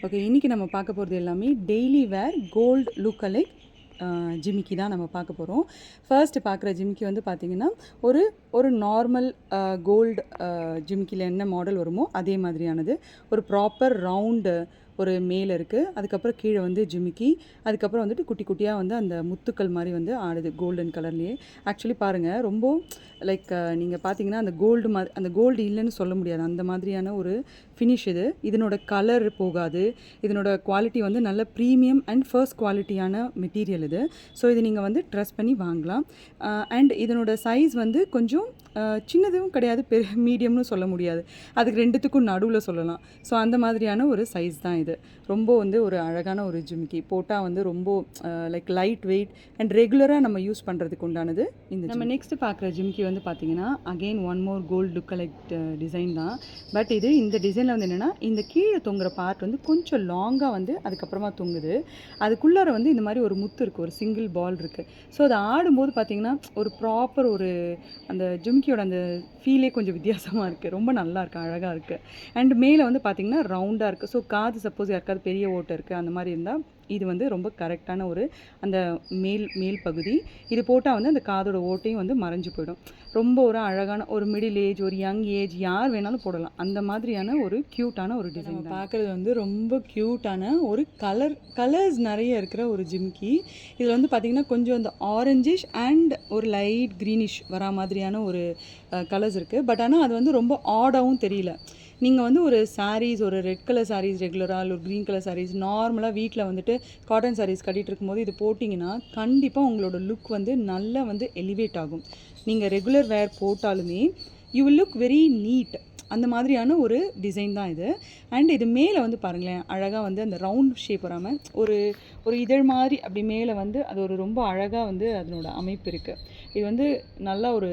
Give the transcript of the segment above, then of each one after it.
Okay, இன்றைக்கி நம்ம பார்க்க போகிறது எல்லாமே daily wear gold look alike ஜிமிக்கி தான் நம்ம பார்க்க போகிறோம். ஃபர்ஸ்ட்டு பார்க்குற ஜிமிக்கி வந்து பார்த்திங்கன்னா ஒரு ஒரு நார்மல் கோல்டு ஜிமிக்கியில் என்ன மாடல் வருமோ அதே மாதிரியானது. ஒரு ப்ராப்பர் ரவுண்டு ஒரு மேலே இருக்குது. அதுக்கப்புறம் கீழே வந்து ஜிமிக்கி, அதுக்கப்புறம் வந்துட்டு குட்டி குட்டியாக வந்து அந்த முத்துக்கள் மாதிரி வந்து ஆடுது கோல்டன் கலர்லேயே. ஆக்சுவலி பாருங்கள், ரொம்ப லைக் நீங்கள் பார்த்தீங்கன்னா அந்த கோல்டு மாதிரி, அந்த கோல்டு இல்லைன்னு சொல்ல முடியாது, அந்த மாதிரியான ஒரு ஃபினிஷ் இது. இதனோட கலர் போகாது. இதனோட குவாலிட்டி வந்து நல்ல ப்ரீமியம் அண்ட் ஃபர்ஸ்ட் குவாலிட்டியான மெட்டீரியல் இது. ஸோ இது நீங்கள் வந்து ட்ரெஸ் பண்ணி வாங்கலாம். அண்ட் இதனோட சைஸ் வந்து கொஞ்சம் சின்னதும் கிடையாது, மீடியம்னு சொல்ல முடியாது, அதுக்கு ரெண்டுத்துக்கும் நடுவில் சொல்லலாம். ஸோ அந்த மாதிரியான ஒரு சைஸ் தான் இது. ரொம்ப வந்து ஒரு அழகான ஒரு ஜிமிக்கி. போட்டால் வந்து ரொம்ப லைக் லைட் வெயிட் அண்ட் ரெகுலராக நம்ம யூஸ் பண்ணுறதுக்கு உண்டானது. நம்ம நெக்ஸ்ட் பார்க்குற ஜிமிக்கி வந்து பார்த்திங்கன்னா again one more gold look collect design தான். பட் இது இந்த டிசைனில் வந்து என்னென்னா, இந்த கீழே தொங்குற பார்ட் வந்து கொஞ்சம் லாங்காக வந்து அதுக்கப்புறமா தொங்குது. அதுக்குள்ளார வந்து இந்த மாதிரி ஒரு முத்து இருக்குது, ஒரு சிங்கிள் பால் இருக்குது. ஸோ அதை ஆடும்போது பார்த்திங்கன்னா ஒரு ப்ராப்பர் ஒரு அந்த ஜிமிக்கியோட அந்த ஃபீலே கொஞ்சம் வித்தியாசமாக இருக்குது. ரொம்ப நல்லா இருக்குது, அழகாக இருக்குது. அண்ட் மேலே வந்து பார்த்திங்கன்னா ரவுண்டாக இருக்குது. ஸோ காது சப்போஸ் யாருக்காவது பெரிய ஓட்டை இருக்குது அந்த மாதிரி இருந்தால் இது வந்து ரொம்ப கரெக்டான ஒரு அந்த மேல் பகுதி. இது போட்டால் வந்து அந்த காதோட ஓட்டையும் வந்து மறைஞ்சு போயிடும். ரொம்ப ஒரு அழகான ஒரு மிடில் ஏஜ், ஒரு யங் ஏஜ் யார் வேணாலும் போடலாம். அந்த மாதிரியான ஒரு க்யூட்டான ஒரு டிசைன் பார்க்குறது வந்து ரொம்ப க்யூட்டான ஒரு கலர்ஸ் நிறைய இருக்கிற ஒரு ஜிமிக்கி. இதில் வந்து பார்த்திங்கன்னா கொஞ்சம் அந்த ஆரஞ்சிஷ் அண்ட் ஒரு லைட் க்ரீனிஷ் வரா மாதிரியான ஒரு கலர்ஸ் இருக்குது. பட் ஆனால் அது வந்து ரொம்ப ஆடாகவும் தெரியல. நீங்கள் வந்து ஒரு சாரீஸ், ஒரு ரெட் கலர் சாரீஸ் ரெகுலராக, இல்லை ஒரு க்ரீன் கலர் சாரீஸ் நார்மலாக வீட்டில் வந்துட்டு காட்டன் சாரீஸ் கட்டிகிட்டு இருக்கும்போது இது போட்டிங்கன்னா கண்டிப்பாக உங்களோட லுக் வந்து நல்லா வந்து எலிவேட் ஆகும். நீங்கள் ரெகுலர் வேர் போட்டாலுமே you will look very neat. அந்த மாதிரியான ஒரு டிசைன் தான் இது. அண்ட் இது மேலே வந்து பாருங்களேன், அழகாக வந்து அந்த ரவுண்ட் ஷேப் வராமல் ஒரு ஒரு இதழ் மாதிரி அப்படி மேலே வந்து அது ஒரு ரொம்ப அழகாக வந்து அதனோட அமைப்பு இருக்குது. இது வந்து நல்லா ஒரு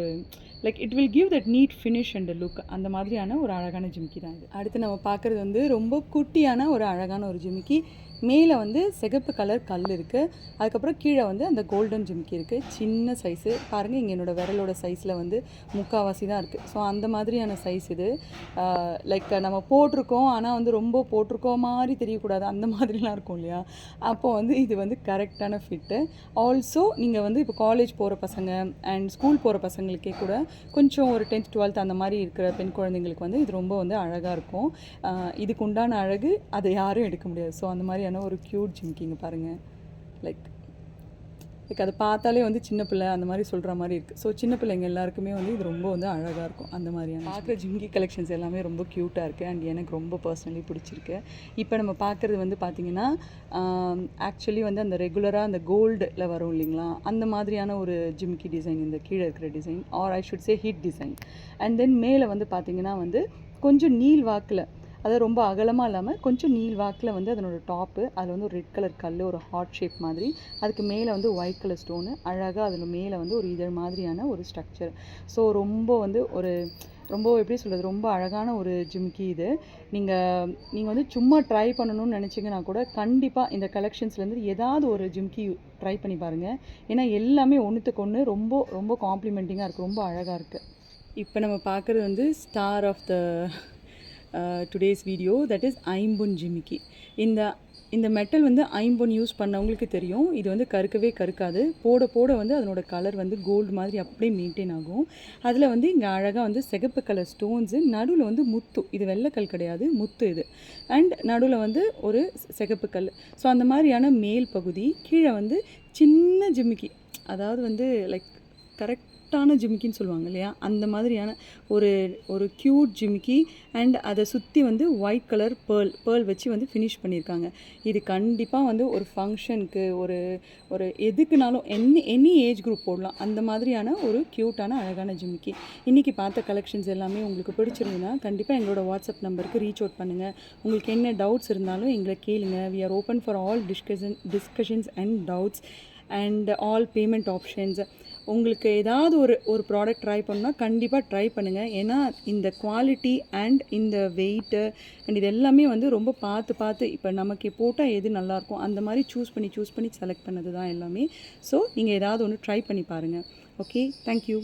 like it will give that NEET finish and look. அந்த மாதிரியான ஒரு அழகான ஜிமிக்கி தான் இது. அடுத்து நம்ம பார்க்குறது வந்து ரொம்ப குட்டியான ஒரு அழகான ஒரு ஜிமிக்கி. மேலே வந்து சிகப்பு கலர் கல் இருக்குது. அதுக்கப்புறம் கீழே வந்து அந்த கோல்டன் ஜிமிக்கி இருக்குது. சின்ன சைஸு பாருங்கள், இங்கே என்னோடய விரலோட சைஸில் வந்து முக்கால்வாசி தான் இருக்குது. ஸோ அந்த மாதிரியான சைஸ் இது. லைக் நம்ம போட்டிருக்கோம், ஆனால் வந்து ரொம்ப போட்டிருக்கோம் மாதிரி தெரியக்கூடாது, அந்த மாதிரிலாம் இருக்கும் இல்லையா? அப்போது வந்து இது வந்து கரெக்டான ஃபிட்டு. ஆல்சோ நீங்கள் வந்து இப்போ காலேஜ் போகிற பசங்க அண்ட் ஸ்கூல் போகிற பசங்களுக்கே கூட கொஞ்சம் ஒரு 10th 12th அந்த மாதிரி இருக்கிற பெண் குழந்தைங்களுக்கு வந்து இது ரொம்ப வந்து அழகாக இருக்கும். இதுக்கு உண்டான அழகு அதை யாரும் எடுக்க முடியாது. ஸோ அந்த மாதிரியான ஒரு க்யூட் ஜிமிக்கிங்க பாருங்கள். லைக் அதை பார்த்தாலே வந்து சின்ன பிள்ளை அந்த மாதிரி சொல்கிற மாதிரி இருக்குது. ஸோ சின்ன பிள்ளைங்க எல்லாருக்குமே வந்து இது ரொம்ப வந்து அழகாக இருக்கும். அந்த மாதிரியான பார்க்குற ஜிமிக்கி கலெக்ஷன்ஸ் எல்லாமே ரொம்ப க்யூட்டாக இருக்குது அண்ட் எனக்கு ரொம்ப பர்சனலி பிடிச்சிருக்கு. இப்போ நம்ம பார்க்குறது வந்து பார்த்திங்கன்னா ஆக்சுவலி வந்து அந்த ரெகுலராக அந்த கோல்டில் வரும் இல்லைங்களா, அந்த மாதிரியான ஒரு ஜிமிக்கி டிசைன். இந்த கீழே இருக்கிற design R I should say hit design. And then மேலே வந்து பார்த்திங்கன்னா வந்து கொஞ்சம் நீல் வாக்கில், அது ரொம்ப அகலமாக இல்லாமல் கொஞ்சம் நீல் வாக்கில் வந்து அதனோட டாப்பு, அதில் வந்து ஒரு ரெட் கலர் கல், ஒரு ஹார்ட் ஷேப் மாதிரி, அதுக்கு மேலே வந்து ஒயிட் கலர் ஸ்டோனு, அழகாக அதில் மேலே வந்து ஒரு இதழ் மாதிரியான ஒரு ஸ்ட்ரக்சர். ஸோ ரொம்ப வந்து ஒரு ரொம்ப எப்படி சொல்கிறது, ரொம்ப அழகான ஒரு ஜிமிக்கி இது. நீங்கள் வந்து சும்மா ட்ரை பண்ணணும்னு நினச்சிங்கன்னா கூட கண்டிப்பாக இந்த கலெக்ஷன்ஸ்லேருந்து ஏதாவது ஒரு ஜிமிக்கி ட்ரை பண்ணி பாருங்கள். ஏன்னா எல்லாமே ஒன்றுத்துக்கு ஒன்று ரொம்ப ரொம்ப காம்ப்ளிமெண்டிங்காக இருக்குது, ரொம்ப அழகாக இருக்குது. இப்போ நம்ம பார்க்குறது வந்து star of the today's video, that is ஐம்பொன் ஜிமிக்கி. இந்த மெட்டல் வந்து ஐம்பொன் யூஸ் பண்ணவங்களுக்கு தெரியும், இது வந்து கருக்கவே கருக்காது. போட போட வந்து அதனோட கலர் வந்து கோல்டு மாதிரி அப்படியே மெயின்டைன் ஆகும். அதில் வந்து இங்கே அழகாக வந்து சிகப்பு கலர் ஸ்டோன்ஸு, நடுவில் வந்து முத்து, இது வெள்ளைக்கல் கிடையாது, முத்து இது. அண்ட் நடுவில் வந்து ஒரு சிகப்பு கல். ஸோ அந்த மாதிரியான மேல் பகுதி, கீழே வந்து சின்ன ஜிமிக்கி, அதாவது வந்து லைக் கரெக்டான ஜிமிக்கின்னு சொல்லுவாங்க இல்லையா, அந்த மாதிரியான ஒரு ஒரு க்யூட் ஜிமிக்கி. அண்ட் அதை சுற்றி வந்து ஒயிட் கலர் பேர்ல் வச்சு வந்து ஃபினிஷ் பண்ணியிருக்காங்க. இது கண்டிப்பாக வந்து ஒரு ஃபங்க்ஷனுக்கு, ஒரு ஒரு எதுக்குனாலும் எனி ஏஜ் குரூப் போடலாம். அந்த மாதிரியான ஒரு க்யூட்டான அழகான ஜிமிக்கி. இன்றைக்கி பார்த்த கலெக்ஷன்ஸ் எல்லாமே உங்களுக்கு பிடிச்சிருந்ததுன்னா கண்டிப்பாக எங்களோட வாட்ஸ்அப் நம்பருக்கு ரீச் அவுட் பண்ணுங்கள். உங்களுக்கு என்ன டவுட்ஸ் இருந்தாலும் எங்களை கேளுங்க. We are open for all discussions and doubts and all payment options. உங்களுக்கு ஏதாவது ஒரு ப்ராடக்ட் ட்ரை பண்ணால் கண்டிப்பாக ட்ரை பண்ணுங்கள். ஏன்னா இந்த குவாலிட்டி அண்ட் இந்த வெயிட்டு அண்ட் இது எல்லாமே வந்து ரொம்ப பார்த்து இப்போ நமக்கு போட்டால் எது நல்லாயிருக்கும் அந்த மாதிரி சூஸ் பண்ணி செலக்ட் பண்ணது தான் எல்லாமே. ஸோ நீங்கள் ஏதாவது ஒன்று ட்ரை பண்ணி பாருங்கள். Okay, thank you.